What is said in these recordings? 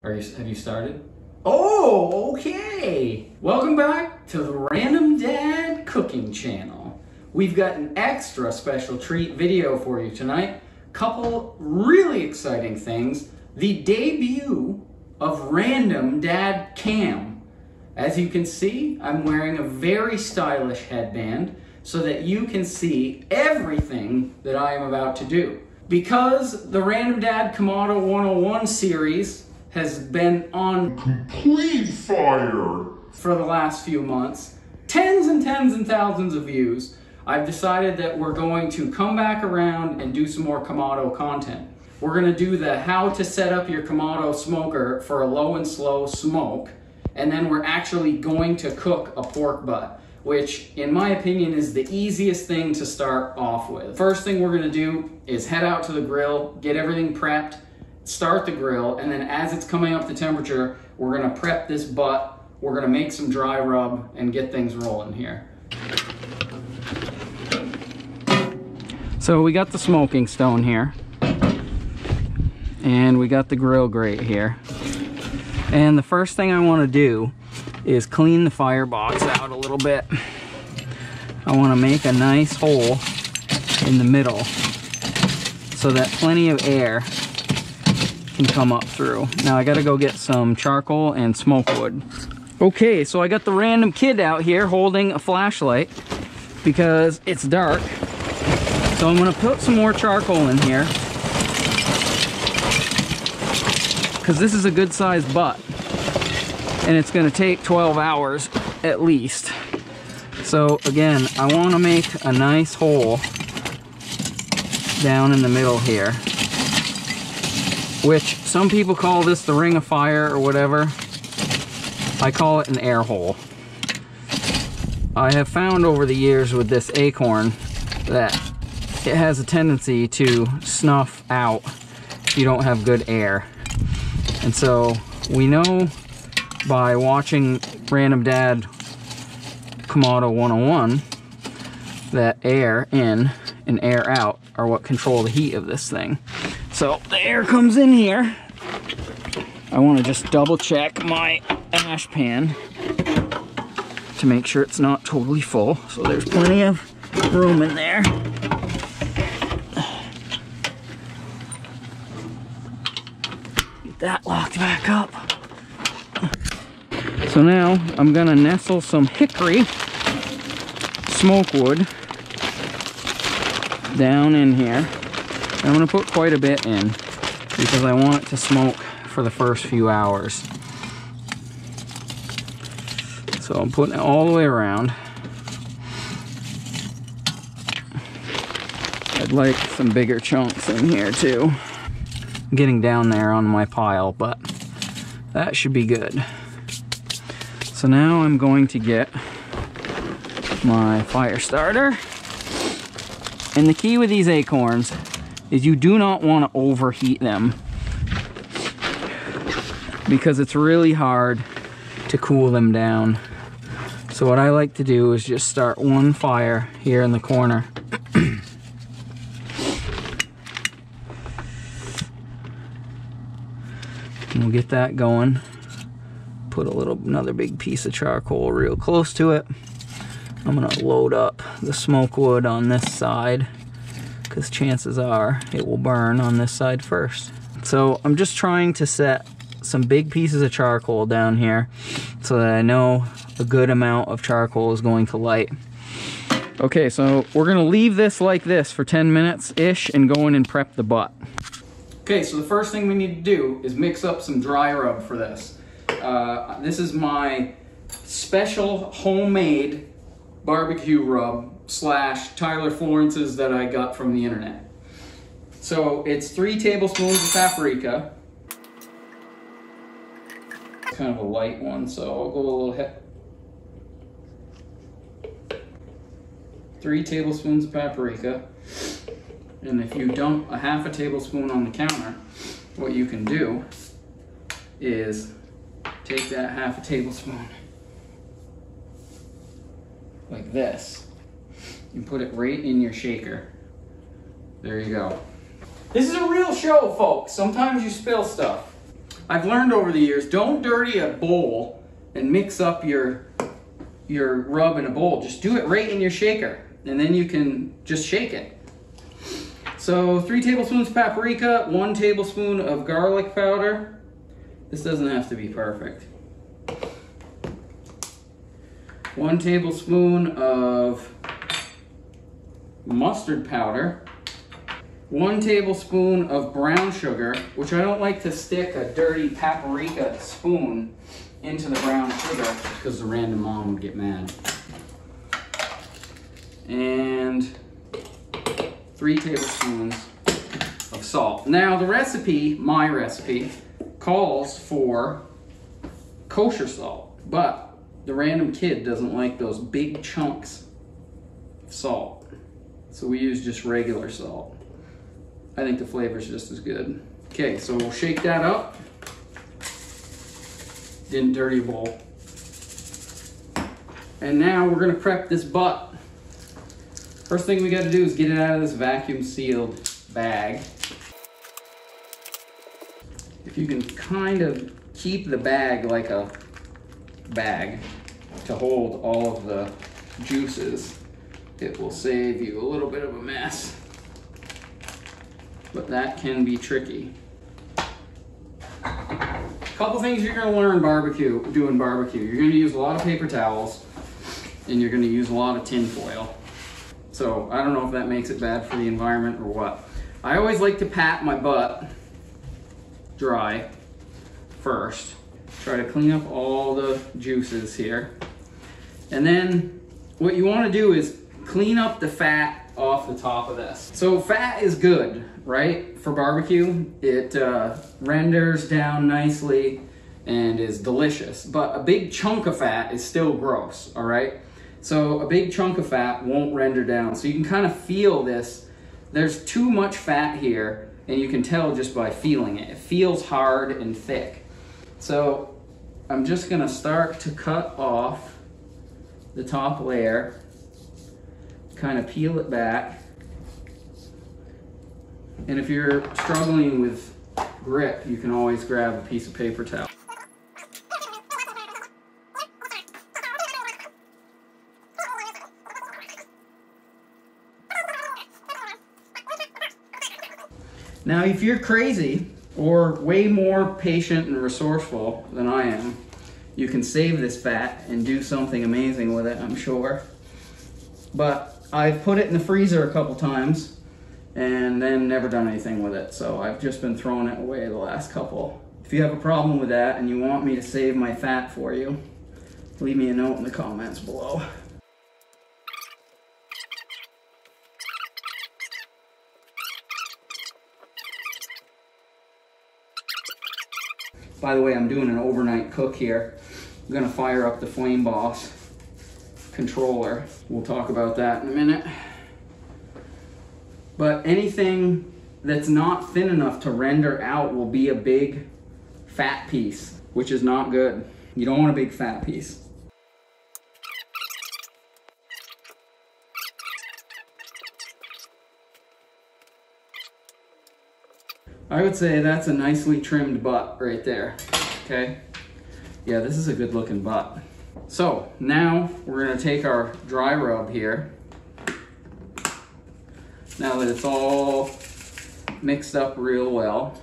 Have you started? Oh, okay. Welcome back to the Random Dad Cooking Channel. We've got an extra special treat video for you tonight. Couple really exciting things. The debut of Random Dad Cam. As you can see, I'm wearing a very stylish headband so that you can see everything that I am about to do. Because the Random Dad Kamado 101 series has been on complete fire for the last few months, tens and thousands of views, I've decided that we're going to come back around and do some more Kamado content. We're gonna do the how to set up your Kamado smoker for a low and slow smoke, and then we're actually going to cook a pork butt, which in my opinion is the easiest thing to start off with. First thing we're gonna do is head out to the grill, get everything prepped, start the grill, and then as it's coming up to temperature, we're gonna prep this butt, we're gonna make some dry rub and get things rolling here. So we got the smoking stone here, and we got the grill grate here. And the first thing I wanna do is clean the firebox out a little bit. I wanna make a nice hole in the middle so that plenty of air can come up through. Now I gotta go get some charcoal and smoke wood. Okay, so I got the random kid out here holding a flashlight because it's dark. So I'm gonna put some more charcoal in here because this is a good sized butt and it's gonna take 12 hours at least. So again, I wanna make a nice hole down in the middle here, which some people call this the ring of fire or whatever. I call it an air hole. I have found over the years with this acorn that it has a tendency to snuff out if you don't have good air. And so we know by watching Random Dad Kamado 101 that air in and air out are what control the heat of this thing. So the air comes in here. I want to just double check my ash pan to make sure it's not totally full. So there's plenty of room in there. Get that locked back up. So now I'm gonna nestle some hickory smoke wood down in here. I'm gonna put quite a bit in because I want it to smoke for the first few hours. So I'm putting it all the way around. I'd like some bigger chunks in here too. I'm getting down there on my pile, but that should be good. So now I'm going to get my fire starter. And the key with these acorns is you do not want to overheat them because it's really hard to cool them down. So what I like to do is just start one fire here in the corner. And we'll get that going. Put another big piece of charcoal real close to it. I'm gonna load up the smoke wood on this side because chances are it will burn on this side first. So I'm just trying to set some big pieces of charcoal down here so that I know a good amount of charcoal is going to light. Okay, so we're gonna leave this like this for 10 minutes-ish and go in and prep the butt. Okay, so the first thing we need to do is mix up some dry rub for this. This is my special homemade barbecue rub / Tyler Florence's that I got from the internet. So it's 3 tablespoons of paprika. It's kind of a light one, so I'll go a little heavy. 3 tablespoons of paprika. And if you dump a half a tablespoon on the counter, what you can do is take that half a tablespoon like this and put it right in your shaker. There you go. This is a real show, folks. Sometimes you spill stuff. I've learned over the years, don't dirty a bowl and mix up your rub in a bowl. Just do it right in your shaker, and then you can just shake it. So 3 tablespoons paprika, 1 tablespoon of garlic powder. This doesn't have to be perfect. 1 tablespoon of mustard powder. 1 tablespoon of brown sugar, which I don't like to stick a dirty paprika spoon into the brown sugar because the random mom would get mad. And 3 tablespoons of salt. Now the recipe, my recipe, calls for kosher salt, but the random kid doesn't like those big chunks of salt. So we use just regular salt. I think the flavor's just as good. Okay, so we'll shake that up. Didn't dirty bowl. And now we're gonna prep this butt. First thing we gotta do is get it out of this vacuum sealed bag. If you can kind of keep the bag like a bag to hold all of the juices, it will save you a little bit of a mess. But that can be tricky. Couple things you're gonna learn doing barbecue. You're gonna use a lot of paper towels and you're gonna use a lot of tin foil. So I don't know if that makes it bad for the environment or what. I always like to pat my butt dry first. Try to clean up all the juices here. And then what you wanna do is clean up the fat off the top of this. So fat is good, right? For barbecue, it renders down nicely and is delicious. But a big chunk of fat is still gross, all right? So a big chunk of fat won't render down. So you can kind of feel this. There's too much fat here, and you can tell just by feeling it. It feels hard and thick. So I'm just gonna start to cut off the top layer, kind of peel it back. And if you're struggling with grip, you can always grab a piece of paper towel. Now, if you're crazy or way more patient and resourceful than I am, you can save this fat and do something amazing with it, I'm sure. But I've put it in the freezer a couple times and then never done anything with it. So I've just been throwing it away the last couple. If you have a problem with that and you want me to save my fat for you, leave me a note in the comments below. By the way, I'm doing an overnight cook here. I'm gonna fire up the Flame Boss controller. We'll talk about that in a minute. But anything that's not thin enough to render out will be a big fat piece, which is not good. You don't want a big fat piece. I would say that's a nicely trimmed butt right there, okay? Yeah, this is a good looking butt. So now we're gonna take our dry rub here. Now that it's all mixed up real well,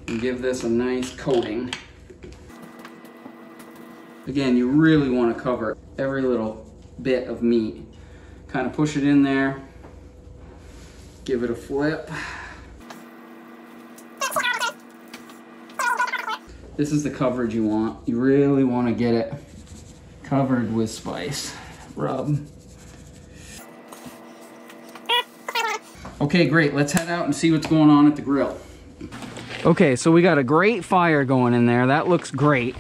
and give this a nice coating. Again, you really wanna cover every little bit of meat. Kind of push it in there, give it a flip. This is the coverage you want. You really want to get it covered with spice rub. Okay, great. Let's head out and see what's going on at the grill. Okay, so we got a great fire going in there. That looks great.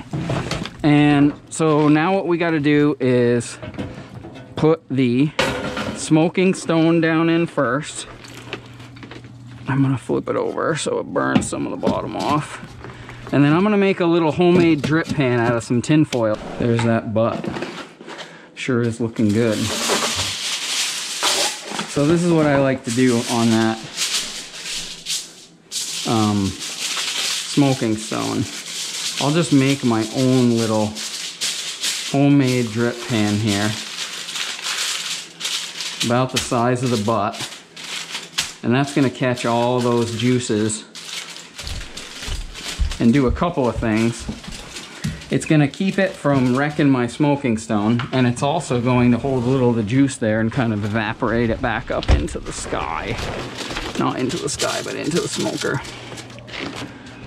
And so now what we got to do is put the smoking stone down in first. I'm going to flip it over so it burns some of the bottom off. And then I'm gonna make a little homemade drip pan out of some tin foil. There's that butt. Sure is looking good. So this is what I like to do on that smoking stone. I'll just make my own little homemade drip pan here, about the size of the butt, and that's going to catch all those juices and do a couple of things. It's going to keep it from wrecking my smoking stone, and it's also going to hold a little of the juice there and kind of evaporate it back up into the sky. Not into the sky, but into the smoker.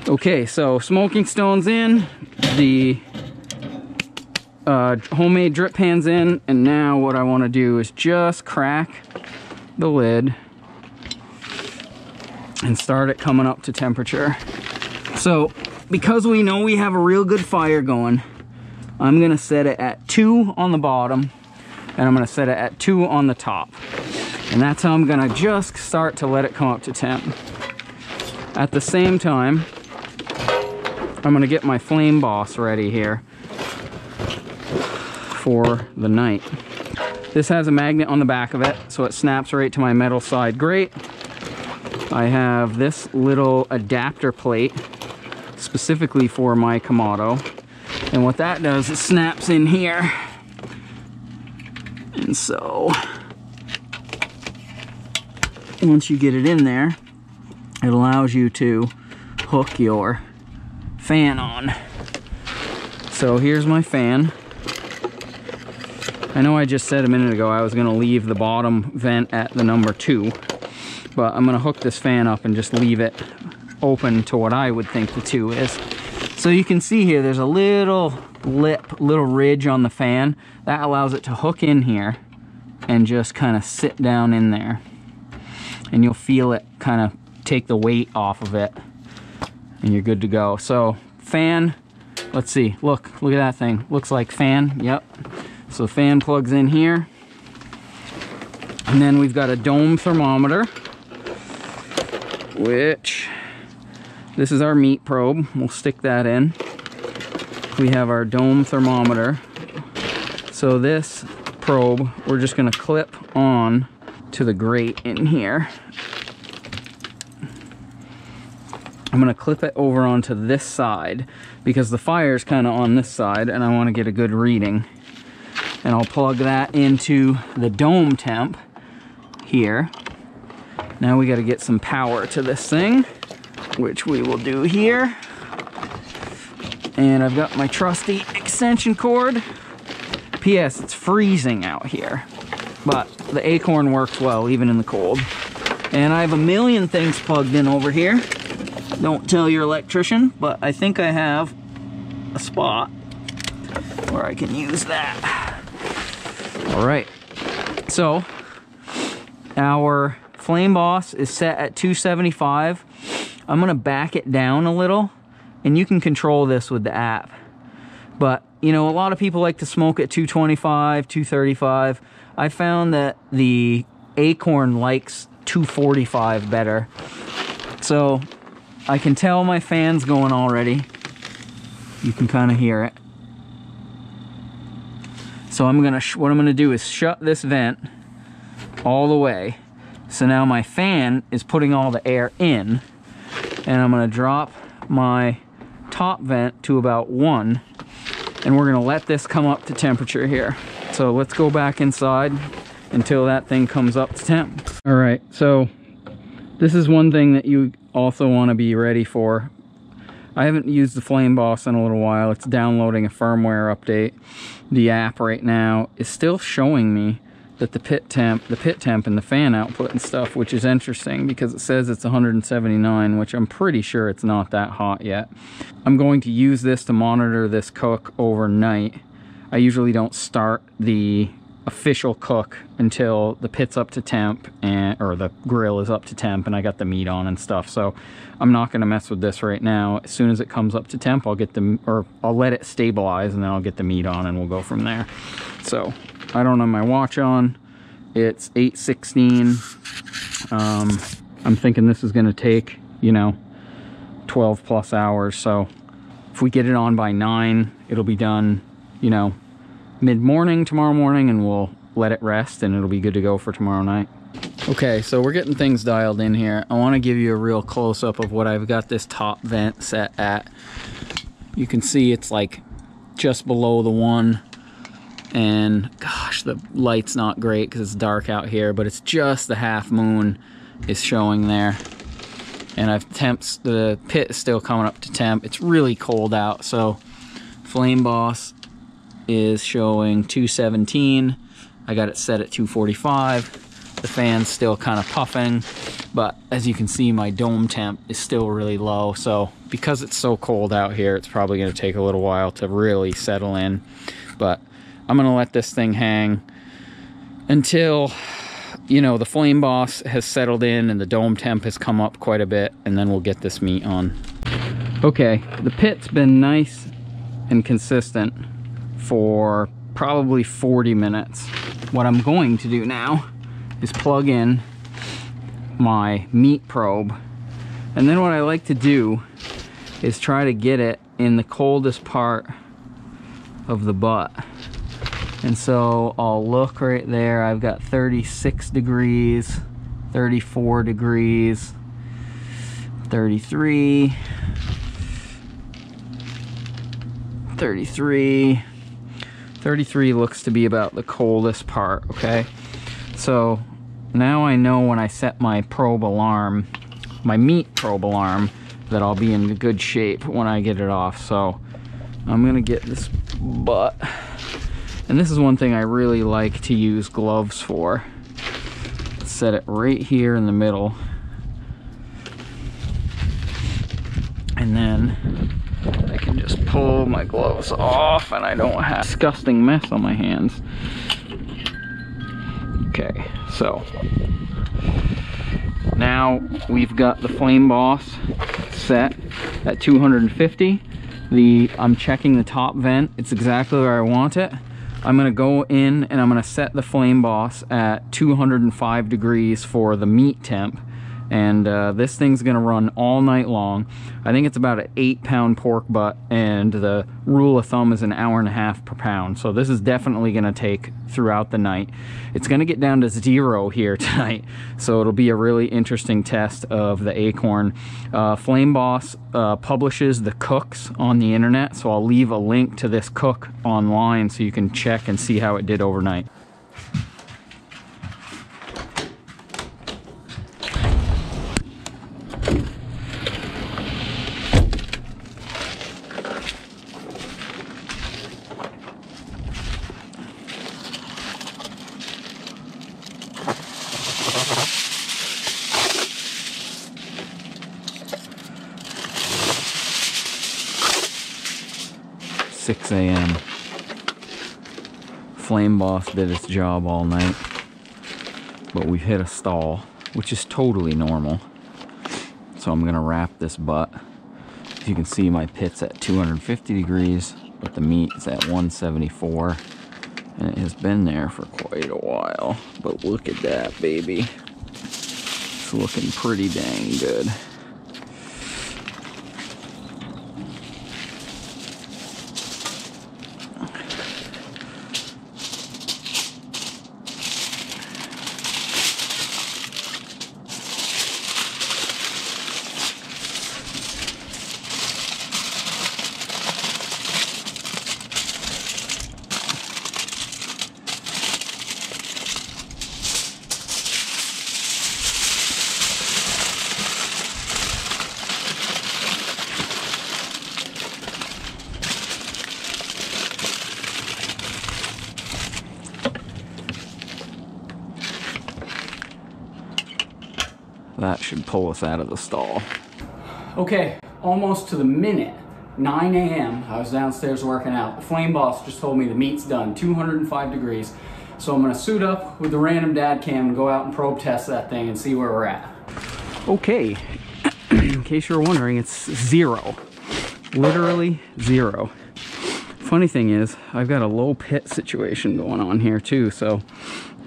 Okay, so smoking stone's in, the homemade drip pan's in, and now what I want to do is just crack the lid and start it coming up to temperature. So because we know we have a real good fire going, I'm gonna set it at 2 on the bottom, and I'm gonna set it at 2 on the top. And that's how I'm gonna just start to let it come up to temp. At the same time, I'm gonna get my Flame Boss ready here for the night. This has a magnet on the back of it, so it snaps right to my metal side grate. I have this little adapter plate specifically for my Kamado, and what that does is snaps in here, and so once you get it in there, it allows you to hook your fan on. So here's my fan. I know I just said a minute ago I was going to leave the bottom vent at the number 2, but I'm going to hook this fan up and just leave it open to what I would think the 2 is. So you can see here there's a little lip, little ridge on the fan. That allows it to hook in here and just kind of sit down in there. And you'll feel it kind of take the weight off of it, and you're good to go. So fan, let's see, look at that thing. Looks like fan, yep. So the fan plugs in here. And then we've got a dome thermometer, which this is our meat probe. We'll stick that in. We have our dome thermometer. So this probe, we're just gonna clip on to the grate in here. I'm gonna clip it over onto this side because the fire's kind of on this side and I want to get a good reading. And I'll plug that into the dome temp here. Now we got to get some power to this thing, which we will do here. And I've got my trusty extension cord. P.S. It's freezing out here, but the Acorn works well even in the cold. And I have a million things plugged in over here. Don't tell your electrician, but I think I have a spot where I can use that. All right, so our Flame Boss is set at 275. I'm gonna back it down a little, and you can control this with the app. But you know, a lot of people like to smoke at 225, 235. I found that the Acorn likes 245 better. So I can tell my fan's going already. You can kind of hear it. So what I'm gonna do is shut this vent all the way. So now my fan is putting all the air in, and I'm gonna drop my top vent to about 1, and we're gonna let this come up to temperature here. So let's go back inside until that thing comes up to temp. All right, so this is one thing that you also want to be ready for. I haven't used the Flame Boss in a little while. It's downloading a firmware update. The app right now is still showing me that the pit temp and the fan output and stuff, which is interesting because it says it's 179, which I'm pretty sure it's not that hot yet. I'm going to use this to monitor this cook overnight. I usually don't start the official cook until the pit's up to temp or the grill is up to temp and I got the meat on and stuff. So I'm not going to mess with this right now. As soon as it comes up to temp, I'll let it stabilize, and then I'll get the meat on and we'll go from there. So I don't have my watch on. It's 8:16. I'm thinking this is going to take, 12 plus hours. So if we get it on by 9, it'll be done, mid-morning tomorrow morning, and we'll let it rest and it'll be good to go for tomorrow night. Okay, so we're getting things dialed in here. I want to give you a real close-up of what I've got this top vent set at. You can see it's like just below the 1, and gosh, the light's not great because it's dark out here, but it's just the half moon is showing there. And the pit is still coming up to temp. It's really cold out, so Flame Boss is showing 217. I got it set at 245. The fan's still kind of puffing, but as you can see, my dome temp is still really low. So because it's so cold out here, it's probably going to take a little while to really settle in. But I'm going to let this thing hang until, you know, the Flame Boss has settled in and the dome temp has come up quite a bit, and then we'll get this meat on. Okay, the pit's been nice and consistent for probably 40 minutes. What I'm going to do now is plug in my meat probe, and then what I like to do is try to get it in the coldest part of the butt. And so I'll look right there. I've got 36 degrees, 34 degrees, 33, 33. 33 looks to be about the coldest part, okay? So now I know when I set my probe alarm, my meat probe alarm, that I'll be in good shape when I get it off. So I'm gonna get this butt. And this is one thing I really like to use gloves for. Set it right here in the middle. And then I can just pull my gloves off and I don't have a disgusting mess on my hands. Okay, so now we've got the Flame Boss set at 250. I'm checking the top vent. It's exactly where I want it. I'm gonna go in and I'm gonna set the Flame Boss at 205 degrees for the meat temp. And this thing's gonna run all night long. I think it's about an 8-pound pork butt, and the rule of thumb is an hour and a half per pound. So this is definitely gonna take throughout the night. It's gonna get down to 0 here tonight, so it'll be a really interesting test of the Acorn. Flame Boss publishes the cooks on the internet, so I'll leave a link to this cook online so you can check and see how it did overnight. $6 a.m. Flame Boss did its job all night, but we've hit a stall, which is totally normal. So I'm gonna wrap this butt. As you can see, my pit's at 250 degrees, but the meat is at 174, and it has been there for quite a while. But look at that, baby. It's looking pretty dang good. That should pull us out of the stall. Okay, almost to the minute, 9 a.m. I was downstairs working out. The Flame Boss just told me the meat's done, 205 degrees. So I'm gonna suit up with the Random Dad Cam and go out and probe test that thing and see where we're at. Okay, in case you're wondering, it's 0. Literally 0. Funny thing is, I've got a low pit situation going on here too, so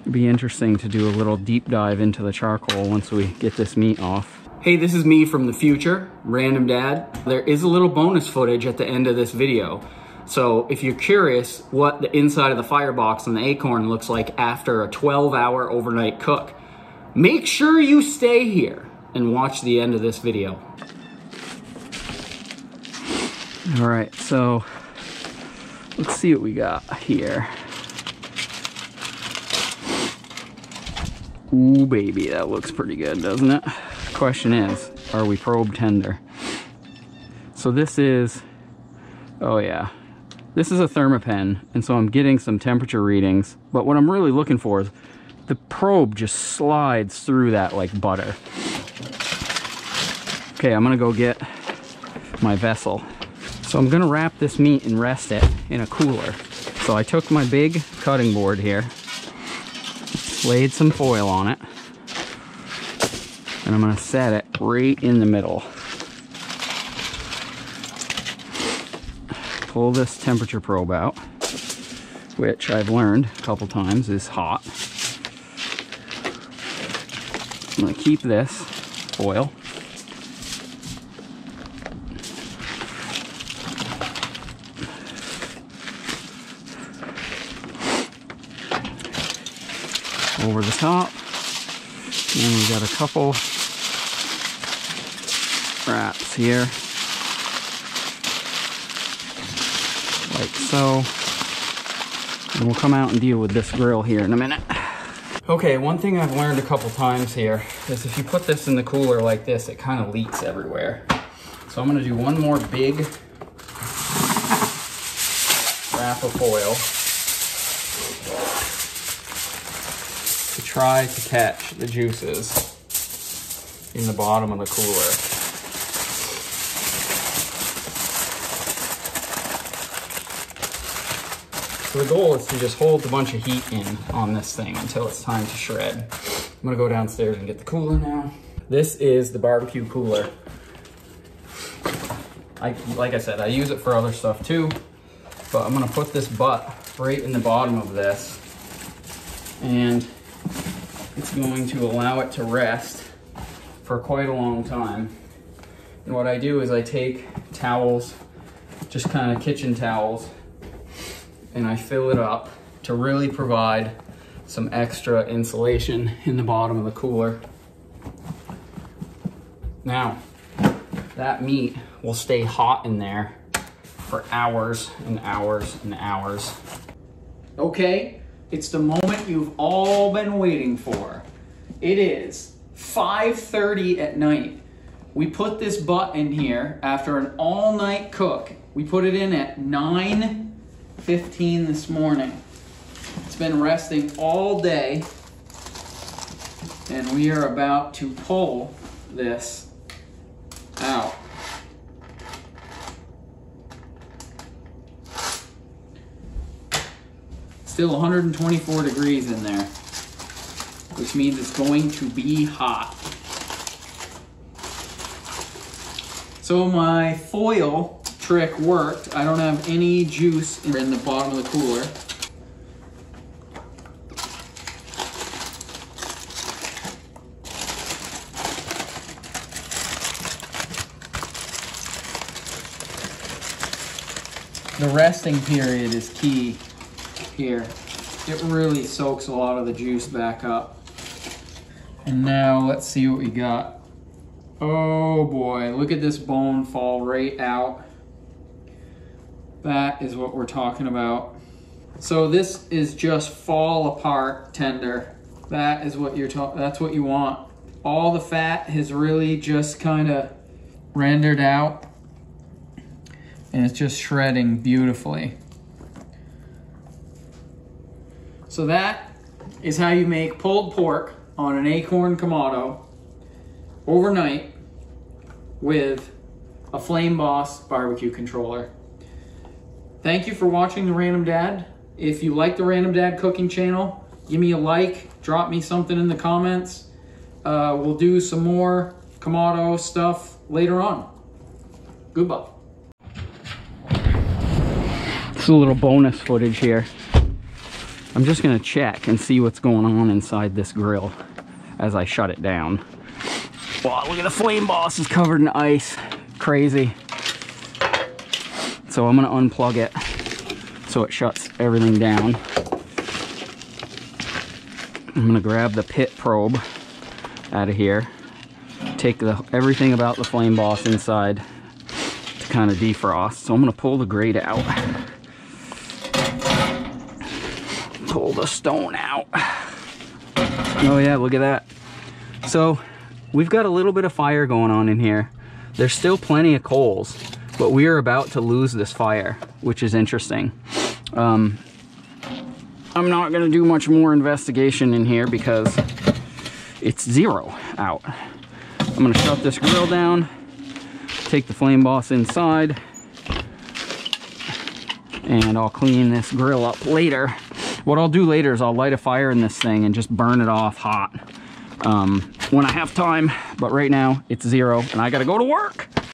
it'd be interesting to do a little deep dive into the charcoal once we get this meat off. Hey, this is me from the future, Random Dad. There is a little bonus footage at the end of this video. So if you're curious what the inside of the firebox and the Acorn looks like after a 12-hour overnight cook, Make sure you stay here and watch the end of this video. All right, so let's see what we got here. Ooh, baby, that looks pretty good, doesn't it? Question is, are we probe tender? So this is, oh yeah, this is a Thermapen, and so I'm getting some temperature readings, but what I'm really looking for is the probe just slides through that like butter. Okay, I'm gonna go get my vessel. So I'm gonna wrap this meat and rest it in a cooler. So I took my big cutting board here, laid some foil on it, and I'm gonna set it right in the middle. Pull this temperature probe out, which I've learned a couple times is hot. I'm gonna keep this foil. Over the top, and we got a couple wraps here, like so, and we'll come out and deal with this grill here in a minute. Okay, one thing I've learned a couple times here is if you put this in the cooler like this, it kind of leaks everywhere. So I'm gonna do one more big wrap of foil to try to catch the juices in the bottom of the cooler. So the goal is to just hold a bunch of heat in on this thing until it's time to shred. I'm gonna go downstairs and get the cooler now. This is the barbecue cooler. Like I said, I use it for other stuff too, but I'm gonna put this butt right in the bottom of this, and it's going to allow it to rest for quite a long time. And what I do is I take towels, just kind of kitchen towels, and I fill it up to really provide some extra insulation in the bottom of the cooler. Now, that meat will stay hot in there for hours and hours and hours. Okay, it's the moment you've all been waiting for. It is 5:30 at night. We put this butt in here after an all-night cook. We put it in at 9:15 this morning. It's been resting all day, and we are about to pull this out. Still 124 degrees in there, which means it's going to be hot. So my foil trick worked. I don't have any juice in the bottom of the cooler. The resting period is key here. It really soaks a lot of the juice back up. And now let's see what we got. Oh boy, look at this bone fall right out. That is what we're talking about. So this is just fall apart tender. That is what that's what you want. All the fat has really just kind of rendered out, and it's just shredding beautifully. So that is how you make pulled pork on an Acorn Kamado overnight with a Flame Boss barbecue controller. Thank you for watching The Random Dad. If you like The Random Dad cooking channel, give me a like, drop me something in the comments. We'll do some more Kamado stuff later on. Goodbye. It's a little bonus footage here. I'm just gonna check and see what's going on inside this grill as I shut it down. Wow, look at the Flame Boss is covered in ice. Crazy. So I'm gonna unplug it so it shuts everything down. I'm gonna grab the pit probe out of here. Take everything about the Flame Boss inside to kind of defrost. So I'm gonna pull the grate out. Pull the stone out. Oh yeah, look at that. So we've got a little bit of fire going on in here. There's still plenty of coals, but we are about to lose this fire, which is interesting. I'm not gonna do much more investigation in here because it's 0 out. I'm gonna shut this grill down, take the Flame Boss inside, and I'll clean this grill up later. What I'll do later is I'll light a fire in this thing and just burn it off hot when I have time, but right now it's 0 and I gotta go to work.